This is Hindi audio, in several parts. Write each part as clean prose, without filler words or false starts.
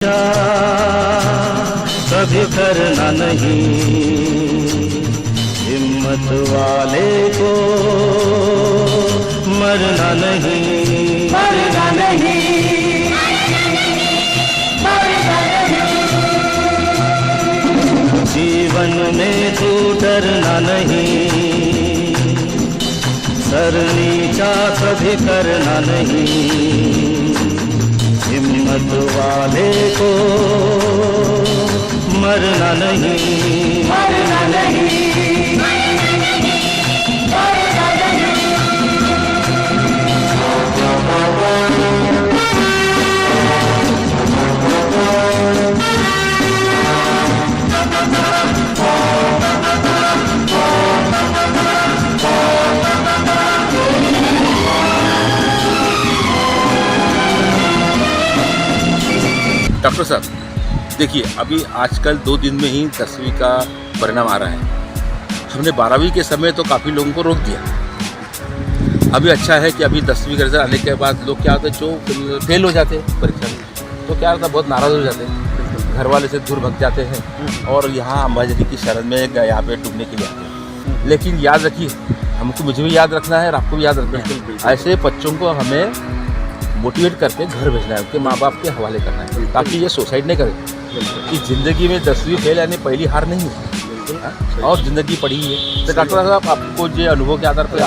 कभी करना नहीं, हिम्मत वाले को मरना नहीं, मरना नहीं, मरना नहीं। जीवन में तू डरना नहीं, सर नीचा कभी करना नहीं, हिम्मत वाले को मरना नहीं, मरना नहीं, मरना नहीं। डॉक्टर साहब देखिए, अभी आजकल 2 दिन में ही 10वीं का परिणाम आ रहा है। हमने 12वीं के समय तो काफ़ी लोगों को रोक दिया। अभी अच्छा है कि अभी 10वीं का रिजल्ट आने के बाद लोग क्या होते हैं, जो फेल हो जाते हैं परीक्षा में, तो क्या होता है, बहुत नाराज़ हो जाते हैं, घर वाले से दूर भग जाते हैं और यहाँ अंबाझरी की शरण में यहाँ पे डूबने के लिए आते हैं। लेकिन याद रखिए, हमको, मुझे भी याद रखना है और आपको भी याद रखना है, ऐसे बच्चों को हमें मोटिवेट करके घर भेजना है, उनके माँ बाप के हवाले करना है, ताकि ये सुसाइड नहीं करें। इस ज़िंदगी में 10वीं फेल यानी पहली हार नहीं है, और ज़िंदगी पड़ी है। तो डॉक्टर साहब, आपको ये अनुभव के आधार पर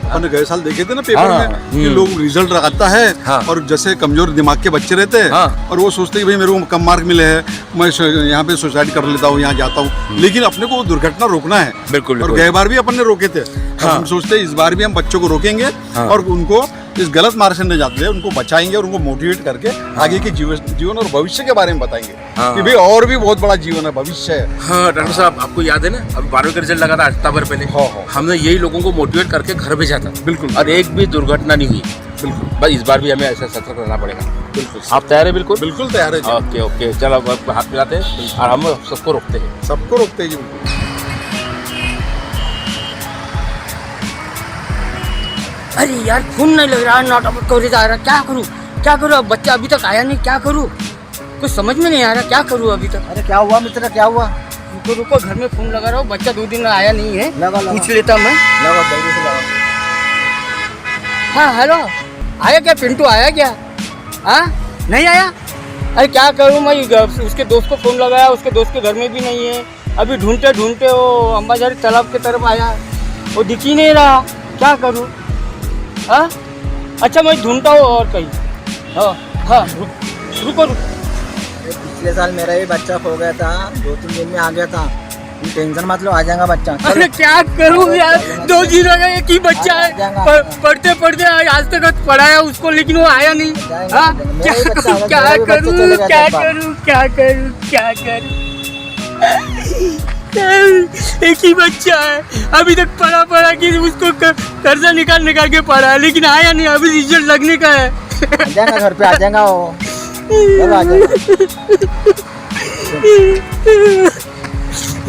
हमने गए साल देखे थे ना पेपर में कि लोग रिजल्ट आता है और जैसे कमजोर दिमाग के बच्चे रहते हैं और वो सोचते हैं कि भाई मेरे को कम मार्क मिले हैं, मैं यहाँ पे सुसाइड कर लेता हूँ, यहाँ जाता हूँ। लेकिन अपने को दुर्घटना रोकना है। बिल्कुल। और गए बार भी अपन ने रोके थे। हम सोचते हैं इस बार भी हम बच्चों को रोकेंगे और उनको इस गलत मार्ग से नहीं जाते हैं, उनको बचाएंगे और उनको मोटिवेट करके आगे के जीवन और भविष्य के बारे में बताएंगे कि भाई और भी बहुत बड़ा जीवन है, भविष्य है। हाँ डॉक्टर साहब, आपको याद है ना, अभी 12वीं का रिजल्ट लगा था अक्टूबर पहले, हमने यही लोगों को मोटिवेट करके घर भेजा था। बिल्कुल। और एक भी दुर्घटना नहीं हुई। बिल्कुल। बस इस बार भी हमें ऐसा सतर्क रहना पड़ेगा। बिल्कुल। आप तैयार है? बिल्कुल बिल्कुल तैयार है। ओके ओके, चलो हाथ मिलाते हैं और हम सबको रोकते हैं। सबको रोकते हैं जी। बिल्कुल। अरे यार, फोन नहीं लग रहा, नॉट आउट कवरेज आ रहा, क्या करूँ? अब बच्चा अभी तक आया नहीं, क्या करूँ? कुछ समझ में नहीं आ रहा, क्या करूँ अभी तक? अरे क्या हुआ मित्र, क्या हुआ? रुको, घर में फोन लगा रहा हूँ, बच्चा 2 दिन में आया नहीं है। लगा पूछ लेता मैं। लगा, जल्दी से लगा। हाँ हेलो, आया क्या? पिंटू आया क्या? हाँ नहीं आया? अरे क्या करूँ मैं, उसके दोस्त को फ़ोन लगाया, उसके दोस्त के घर में भी नहीं है। अभी ढूंढते ढूंढते वो अंबाझरी तालाब की तरफ आया, वो दिख ही नहीं रहा, क्या करूँ? हाँ अच्छा, मैं ढूंढता हूँ और कहीं। हाँ रुको। पिछले साल मेरा ही बच्चा खो गया था, 2-3 दिन में आ गया था। तुम टेंशन मत लो, आ जाएगा बच्चा। अरे क्या करूँ यार, 2 दिन हो गए, एक ही बच्चा है, पढ़ते आज तक पढ़ाया उसको, लेकिन वो आया नहीं। हाँ क्या करूँ? एक ही बच्चा है, अभी तक पढ़ा कि उसको कर्जा निकाल के पढ़ा है, लेकिन आया नहीं, अभी रिजल्ट लगने का है। आ जाएगा, घर पे आ जाएगा वो। चलो आ जाएगा।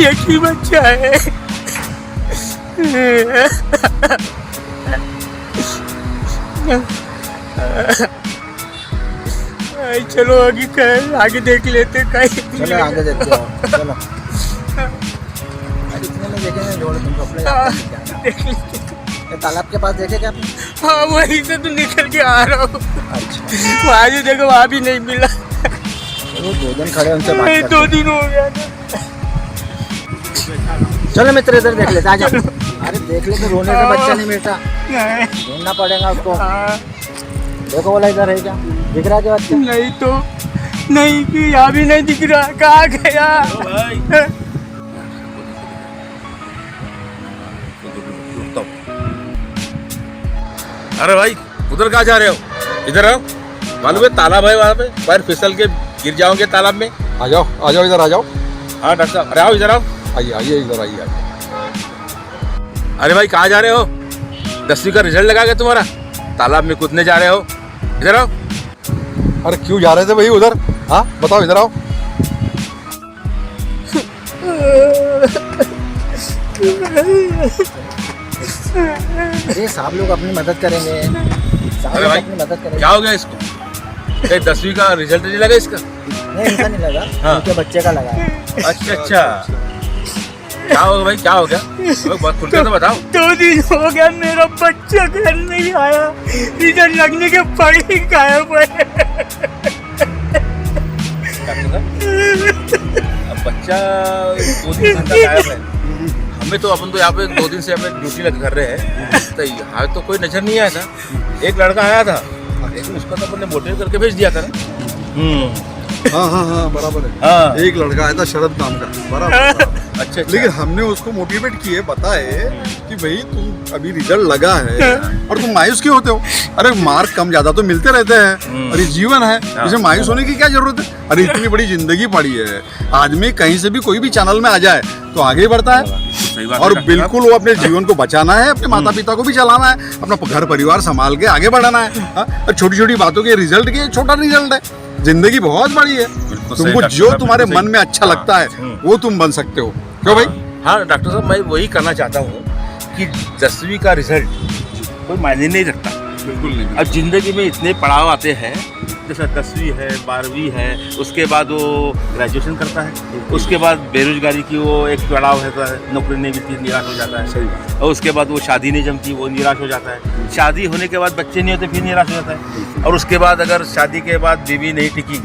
एक ही बच्चा है। चलो आगे देख लेते कहीं। चलो आगे देखते हो, चलो। इतने में देखेंगे, जोड़ तुम अपने तालाब के पास देखे क्या आपने? हाँ, वहीं से तो निकल के आ रहा हूँ। अच्छा, वहाँ भी देखो, वहाँ भी नहीं मिला। वो 2 दिन खड़े, उनसे बात करते। 2 दिन हो गया था। चलो मित्र, इधर देख लेते, आ जाओ। अरे देख ले, तो रोने से बच्चा नहीं मिलता, ढूंढना पड़ेगा उसको। देखो बोला, इधर है क्या? दिख रहा है क्या बच्चा? नहीं तो नहीं, कि यहाँ भी नहीं दिख रहा, कहाँ गया? अरे भाई, उधर कहाँ जा रहे हो? इधर आओ, मालूम है तालाब है वहाँ पे, पैर फिसल के गिर जाओगे तालाब में। आ जाओ इधर आ जाओ। हाँ डॉक्टर साहब, अरे आओ इधर आओ। आइए इधर आइए। अरे भाई, कहाँ जा रहे हो? 10वीं का रिजल्ट लगा गया तुम्हारा, तालाब में कूदने जा रहे हो, इधर आओ। अरे क्यों जा रहे थे भाई उधर? हाँ बताओ, इधर आओ। अरे साहब लोग अपनी मदद करेंगे, साहब अरे लोग भाई, अपनी मदद करेंगे। क्या हो गया इसको? 10वीं का रिजल्ट नहीं लगा इसका? नहीं इनका नहीं लगा, हाँ। उनके बच्चे का लगा है। अच्छा अच्छा, क्या हो गया भाई, क्या हो गया? बहुत खुल के तो बताओ। 2 दिन हो गया मेरा बच्चा घर नहीं आया, रिजल्ट लगने के पढ़ ही गायब है। अब बच्चा 2 दिन से गायब है। हमें तो अपन तो यहाँ पे 2 दिन से हमें ड्यूटी लग कर रहे हैं, तो यहाँ तो कोई नजर नहीं आया था। एक लड़का आया था, लेकिन उसका तो अपन ने मोटिवेट करके भेज दिया था ना। हाँ बराबर है। हाँ। एक लड़का आया था शरद नाम का, बराबर। अच्छा लेकिन हमने उसको मोटिवेट किए, बताए कि भाई तुम अभी रिजल्ट लगा है और तुम मायूस क्यों होते हो? अरे मार्क कम ज्यादा तो मिलते रहते हैं और ये जीवन है, इसे मायूस होने की क्या जरूरत है? अरे इतनी बड़ी जिंदगी पड़ी है, आदमी कहीं से भी कोई भी चैनल में आ जाए तो आगे ही बढ़ता है। सही बात और है, बिल्कुल वो अपने जीवन को बचाना है, अपने माता पिता को भी चलाना है, अपना घर परिवार संभाल के आगे बढ़ाना है। हाँ? और छोटी छोटी बातों के रिजल्ट के छोटा रिजल्ट है, जिंदगी बहुत बड़ी है। सही तुमको डॉक्टर जो साहब, तुम्हारे बिल्कुल मन सही। में अच्छा लगता है वो तुम बन सकते हो, क्यों भाई? हाँ डॉक्टर साहब, मैं वही करना चाहता हूँ कि 10वीं का रिजल्ट कोई मायने नहीं रखता। बिल्कुल नहीं। अब जिंदगी में इतने पड़ाव आते हैं, जैसे 10वीं है, 12वीं है, उसके बाद वो ग्रेजुएशन करता है, उसके बाद बेरोजगारी की वो एक पड़ाव है, नौकरी नहीं मिलती, निराश हो जाता है। सही। और उसके बाद वो शादी नहीं जमती, वो निराश हो जाता है। शादी होने के बाद बच्चे नहीं होते, फिर निराश हो जाता है। और उसके बाद अगर शादी के बाद बीवी नहीं टिकी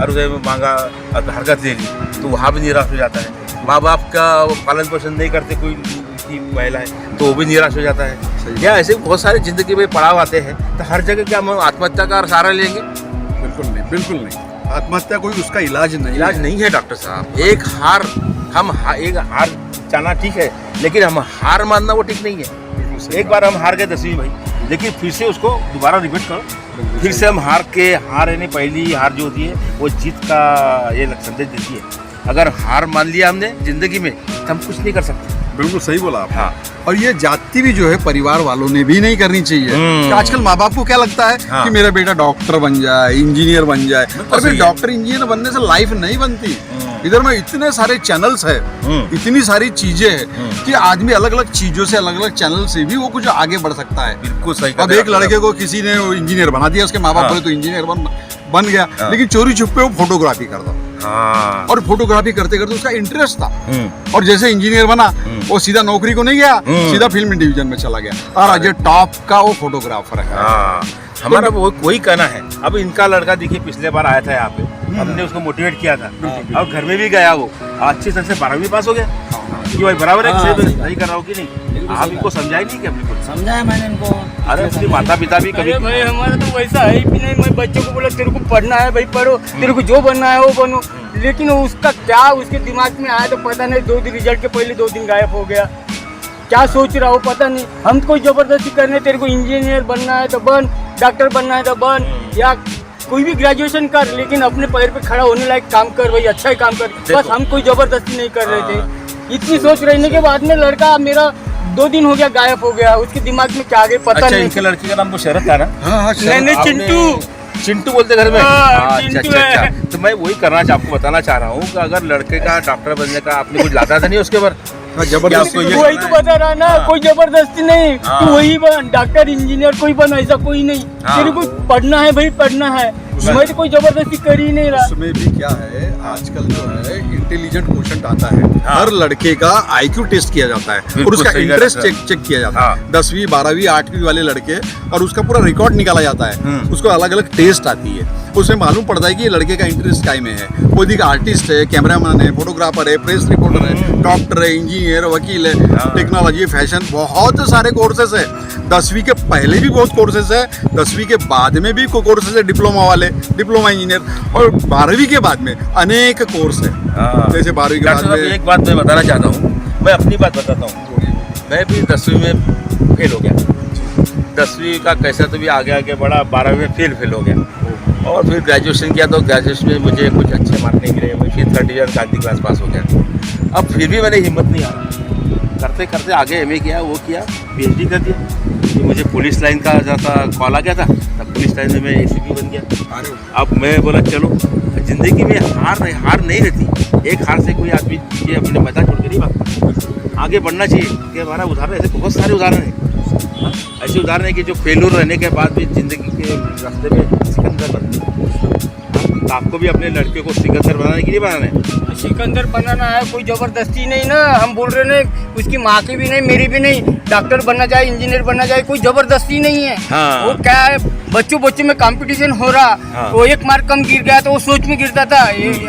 और उसे मांगा हरकत ले ली, तो वहाँ भी निराश हो जाता है। माँ बाप का पालन पोषण नहीं करते कोई की महिलाएं, तो वो भी निराश हो जाता है। या ऐसे बहुत सारे जिंदगी में पड़ाव आते हैं, तो हर जगह क्या हम आत्महत्या का सहारा लेंगे? बिल्कुल नहीं, बिल्कुल नहीं। आत्महत्या कोई उसका इलाज नहीं, इलाज नहीं है डॉक्टर साहब। एक हार चाहना ठीक है, लेकिन हम हार मानना वो ठीक नहीं है। एक बार हम हार गए 10वीं भाई, लेकिन फिर से उसको दोबारा रिपीट करो, फिर से हम हार यानी पहली हार जो होती है वो जीत का ये संदेश देती है। अगर हार मान लिया हमने जिंदगी में तो हम कुछ नहीं कर सकते। बिल्कुल सही बोला आप। हाँ। और ये जाति भी जो है परिवार वालों ने भी नहीं करनी चाहिए। कि आजकल माँ बाप को क्या लगता है हाँ। कि मेरा बेटा डॉक्टर बन जाए, इंजीनियर बन जाए। और फिर सही है। डॉक्टर इंजीनियर बनने से लाइफ नहीं बनती। इधर में इतने सारे चैनल्स है, इतनी सारी चीजें हैं कि आदमी अलग अलग चीजों से, अलग अलग चैनल से भी वो कुछ आगे बढ़ सकता है। बिल्कुल सही। अब एक लड़के को किसी ने इंजीनियर बना दिया, उसके माँ बाप बोले तो इंजीनियर बन गया, लेकिन चोरी छुपे वो फोटोग्राफी करता। हाँ। और फोटोग्राफी करते करते उसका इंटरेस्ट था, और जैसे इंजीनियर बना वो सीधा नौकरी को नहीं गया, सीधा फिल्म डिवीजन में चला गया और आज ये टॉप का वो फोटोग्राफर है। हाँ। हमारा वो वही कहना है। अब इनका लड़का देखिए पिछले बार आया था यहाँ पे, हमने उसको मोटिवेट किया था और घर में भी गया, वो अच्छे से 12वीं पास हो गया। कि भाई बराबर है, सही कर रहा हूँ कि नहीं? आप इनको समझाए नहीं क्या? बिल्कुल समझाया मैंने इनको। अरे उसके माता पिता भी कभी अरे भाई हमारा तो वैसा है ही नहीं। मैं बच्चों को बोला तेरे को पढ़ना है भाई पढ़ो, तेरे को जो बनना है वो बनो, लेकिन उसका क्या उसके दिमाग में आया तो पता नहीं। 2 दिन रिजल्ट के पहले 2 दिन गायब हो गया। क्या सोच रहा हो पता नहीं। हम कोई जबरदस्ती करने तेरे को इंजीनियर बनना है तो बन, डॉक्टर बनना है तो बन, या कोई भी ग्रेजुएशन कर, लेकिन अपने पैर पे खड़ा होने लायक काम कर भाई, अच्छा ही काम कर। बस हम कोई जबरदस्ती नहीं कर रहे थे। इतनी सोच रहने के बाद में लड़का मेरा 2 दिन हो गया गायब हो गया। उसके दिमाग में क्या आ गया पता अच्छा, नहीं। इनके लड़के का नाम तो शरद था ना? नहीं चिंटू बोलते घर में। हाँ, अच्छा चिंटू अच्छा है। अच्छा। तो मैं वही आपको बताना चाह रहा हूँ कि अगर लड़के का डॉक्टर बनने का आपने कुछ लाता था नहीं उसके ऊपर? जबरदस्ती आपको ये वही तो बता रहा ना, हाँ। कोई जबरदस्ती नहीं। हाँ। तू वही बन, डॉक्टर इंजीनियर कोई बन, ऐसा कोई नहीं। हाँ। तेरे को पढ़ना है भाई, पढ़ना है। मैं तो कोई जबरदस्ती कर ही नहीं रहा। उसमें भी क्या है, आजकल जो है इंटेलिजेंट क्वेश्चन आता है। हाँ। हर लड़के का आईक्यू टेस्ट किया जाता है और बिल्कुल उसका सही इंटरेस्ट कहा सर। चेक किया जाता है। हाँ। 10वीं 12वीं 8वीं वाले लड़के, और उसका पूरा रिकॉर्ड निकाला जाता है। उसको अलग अलग टेस्ट आती है, उसमें मालूम पड़ता है कि ये लड़के का इंटरेस्ट काय में है। कोई दिख आर्टिस्ट है, कैमरामैन है, फोटोग्राफर है, प्रेस रिपोर्टर है, डॉक्टर है, इंजीनियर, वकील है, टेक्नोलॉजी, फैशन, बहुत सारे कोर्सेस है। 10वीं के पहले भी बहुत कोर्सेस है, 10वीं के बाद में भी कोर्सेस है, डिप्लोमा वाले, डिप्लोमा इंजीनियर, और 12वीं के बाद में अनेक कोर्स है। जैसे 12वीं के बाद में एक बात मैं बताना चाहता हूँ, मैं अपनी बात बताता हूँ। मैं भी 10वीं में फेल हो गया। 10वीं का कैसा तो भी आगे बढ़ा, 12वीं में फेल हो गया और फिर ग्रेजुएशन किया। तो ग्रेजुएशन में मुझे कुछ अच्छे मार्क नहीं मिले, मैं फिर 3rd division Gandhi class pass हो गया। अब फिर भी मैंने हिम्मत नहीं हारा, करते करते आगे MA किया, वो किया, PhD कर दिया। तो मुझे पुलिस लाइन का ज़्यादा कॉल आ गया था, तब पुलिस लाइन में मैं ACP बन गया। अब मैं बोला चलो, ज़िंदगी में हार नहीं रहती। एक हार से कोई आदमी ये अपने मैदान छोड़ के नहीं भागता, आगे बढ़ना चाहिए। कि हमारा उदाहरण ऐसे बहुत सारे उदाहरण हैं। ऐसे उदाहरण है कि जो फेलूर रहने के बाद भी ज़िंदगी के रास्ते में सिकंदर बनते हैं। तो आपको भी अपने लड़के को सिकंदर बनाने के लिए बनाना है। सिकंदर बनाना है, कोई जबरदस्ती नहीं ना। हम बोल रहे नहीं, उसकी माँ की भी नहीं, मेरी भी नहीं। डॉक्टर बनना चाहे, इंजीनियर बनना चाहे, कोई जबरदस्ती नहीं है। हाँ। वो क्या है, बच्चों में कंपटीशन हो रहा। हाँ। वो एक मार्क कम गिर गया तो वो सोच में गिरता था।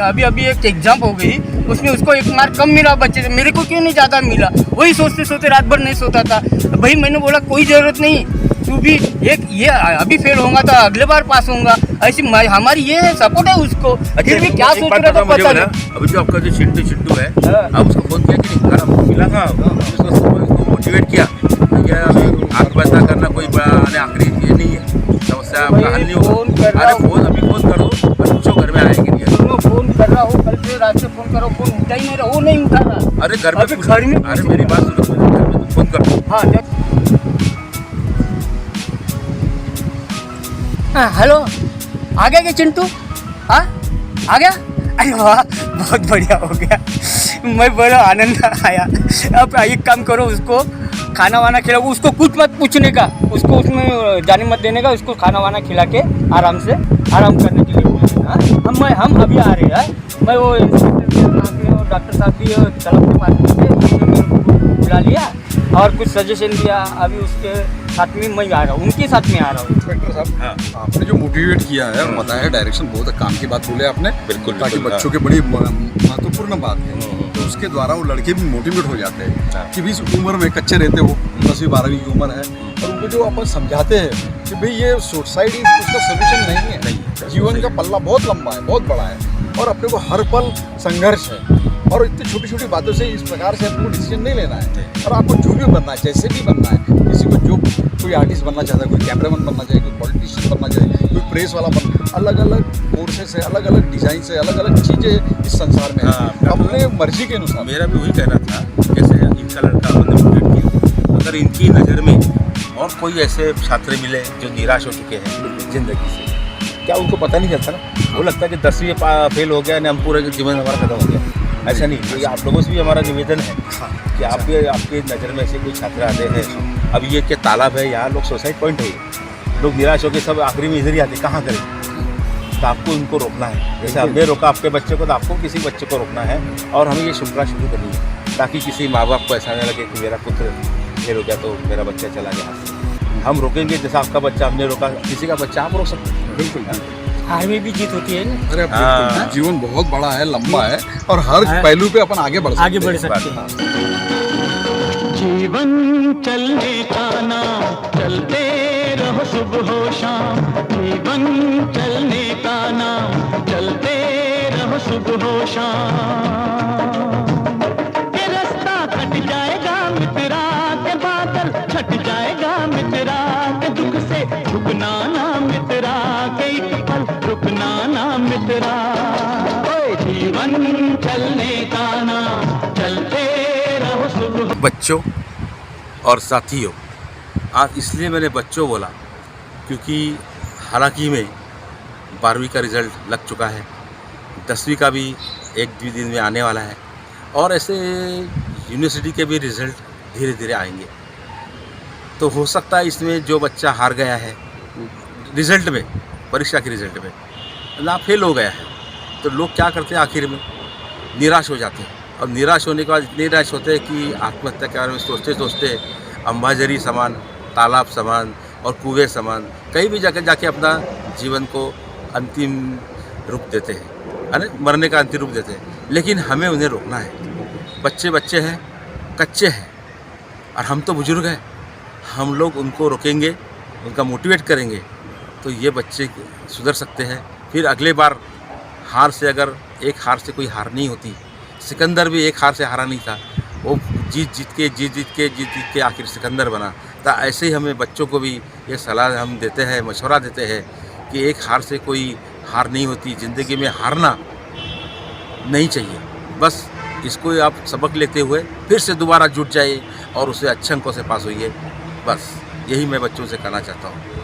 अभी एक एग्जाम हो गई, उसमें उसको एक मार्क कम मिला बच्चे से, मेरे को क्यों नहीं ज़्यादा मिला। वही सोचते सोचते रात भर नहीं सोता था। भाई मैंने बोला कोई ज़रूरत नहीं, तू भी एक ये अभी फेल होगा तो अगले बार पास होगा, ऐसी हमारी ये है, सपोर्ट है उसको। फिर भी क्या सोच रहा था पता नहीं। अभी जो आपका जो चिंटू है, आप उसको फोन किया कि नहीं? कल आपको मिला था, उसको मोटिवेट किया क्या आत्महत्या करना कोई बड़ा आखिरी ये नहीं है, समस्या आपका हल नहीं होगा। अरे फोन अभी फोन करो, पूछो घर में आएंगे नहीं। फोन कर रहा हूँ, कल से रात से फोन करो, फोन उठा ही नहीं रहा, वो नहीं उठा रहा। अरे घर में अरे पूछो। मेरी बात सुनो, घर में तो फोन करो। हाँ हेलो, आ गया क्या चिंटू? हाँ आ गया? अरे वाह, बहुत बढ़िया हो गया। मैं बड़ा आनंद आया। अब एक काम करो, उसको खाना वाना खिलाओ, उसको कुछ मत पूछने का, उसको उसमें जाने मत देने का, उसको खाना वाना खिला के आराम करने के लिए बोलिए। हम अभी आ रहे हैं। मैं वो इंस्पेक्टर और डॉक्टर साहब भी तलब के पास बुला लिया और कुछ सजेशन दिया। अभी उसके साथ में मैं आ रहा हूँ, उनके साथ में आ रहा हूँ। इंस्पेक्टर साहब, आपने जो मोटिवेट किया है, बताया डायरेक्शन, बहुत काम की बात बोले आपने। बिल्कुल, ताकि बिल्कुल, बच्चों के बड़ी महत्वपूर्ण बात है, तो उसके द्वारा वो लड़के भी मोटिवेट हो जाते हैं कि भी इस उम्र में कच्चे रहते हो, 10वीं 12वीं की उम्र है, और उनको जो अपन समझाते हैं कि भाई ये सुसाइड उसका सोल्यूशन नहीं है। जीवन का पल्ला बहुत लंबा है, बहुत बड़ा है, और अपने को हर पल संघर्ष है, और इतनी छोटी छोटी बातों से इस प्रकार से आपको डिसीजन नहीं लेना है। और आपको जो भी बनना है, जैसे भी बनना है, किसी को जो कोई आर्टिस्ट बनना चाहता है, कोई कैमरामैन बनना चाहिए, कोई पॉलिटिशियन बनना चाहिए, कोई प्रेस वाला बनना, अलग अलग कोर्सेस है, अलग अलग डिज़ाइन से, अलग अलग चीज़ें इस संसार में है, अपने मर्जी के अनुसार। मेरा भी वही कहना था, जैसे इनका लड़का हमने मोटिवेट किया, अगर इनकी नज़र में और कोई ऐसे छात्र मिले जो निराश हो चुके हैं ज़िंदगी से, क्या उनको पता नहीं चलता ना? वो लगता है कि 10वीं फेल हो गया ना, हम पूरा जीवन हमारा खत्म हो गया। ऐसा नहीं, तो आप लोगों से भी हमारा निवेदन है कि आप भी आपकी नज़र में ऐसे कोई छात्र आते हैं, अब ये क्या तालाब है, यहाँ लोग सुसाइड पॉइंट है, लोग निराश होकर सब आखिरी में इधर ही आते, कहाँ करें? तो आपको उनको रोकना है। जैसे हमने रोका आपके बच्चे को, तो आपको किसी बच्चे को रोकना है, और हमें ये श्रृंखला शुरू करनी है, ताकि किसी माँ बाप को ऐसा नहीं लगे कि मेरा पुत्र फेल हो गया तो मेरा बच्चा चला गया। हम रोकेंगे, जैसा आपका बच्चा हमने रोका, किसी का बच्चा आप रोक सकते हैं। बिल्कुल, हार में भी जीत होती है ना। अरे बिल्कुल, जीवन बहुत बड़ा है, लंबा है, और हर पहलू पे अपन आगे बढ़ सकते हैं। जीवन चलने का नाम, चलते रहो सुबह हो शाम। जीवन चलने का नाम, चलते रहो सुबह हो शाम। ये रास्ता कट जाएगा मित्रा के, बादल छट जाएगा मित्रा के, दुख से झुकना ना मित्रा के, एक पल रुकना ना मित्रा। जीवन चलने का नाम, चलते रहो सुबह। बच्चों और साथियों, आज इसलिए मैंने बच्चों बोला क्योंकि हालांकि में 12वीं का रिज़ल्ट लग चुका है, 10वीं का भी 1-2 दिन में आने वाला है, और ऐसे यूनिवर्सिटी के भी रिज़ल्ट धीरे धीरे आएंगे। तो हो सकता है इसमें जो बच्चा हार गया है रिज़ल्ट में, परीक्षा के रिज़ल्ट में ना फेल हो गया है, तो लोग क्या करते हैं आखिर में निराश हो जाते हैं, और निराश होने के बाद इतने निराश होते हैं कि आत्महत्या के बारे में सोचते सोचते अंबाझरी समान, तालाब समान और कुएं समान कहीं भी जाके अपना जीवन को अंतिम रूप देते हैं, अरे मरने का अंतिम रूप देते हैं। लेकिन हमें उन्हें रोकना है। बच्चे हैं, कच्चे हैं, और हम तो बुजुर्ग हैं, हम लोग उनको रोकेंगे, उनका मोटिवेट करेंगे, तो ये बच्चे सुधर सकते हैं। फिर अगले बार हार से, अगर एक हार से कोई हार नहीं होती, सिकंदर भी एक हार से हारा नहीं था, वो जीत के आखिर सिकंदर बना। तो ऐसे ही हमें बच्चों को भी ये सलाह हम देते हैं, मशवरा देते हैं कि एक हार से कोई हार नहीं होती, ज़िंदगी में हारना नहीं चाहिए। बस इसको आप सबक लेते हुए फिर से दोबारा जुट जाइए और उसे अच्छे अंकों से पास होइए। बस यही मैं बच्चों से कहना चाहता हूँ।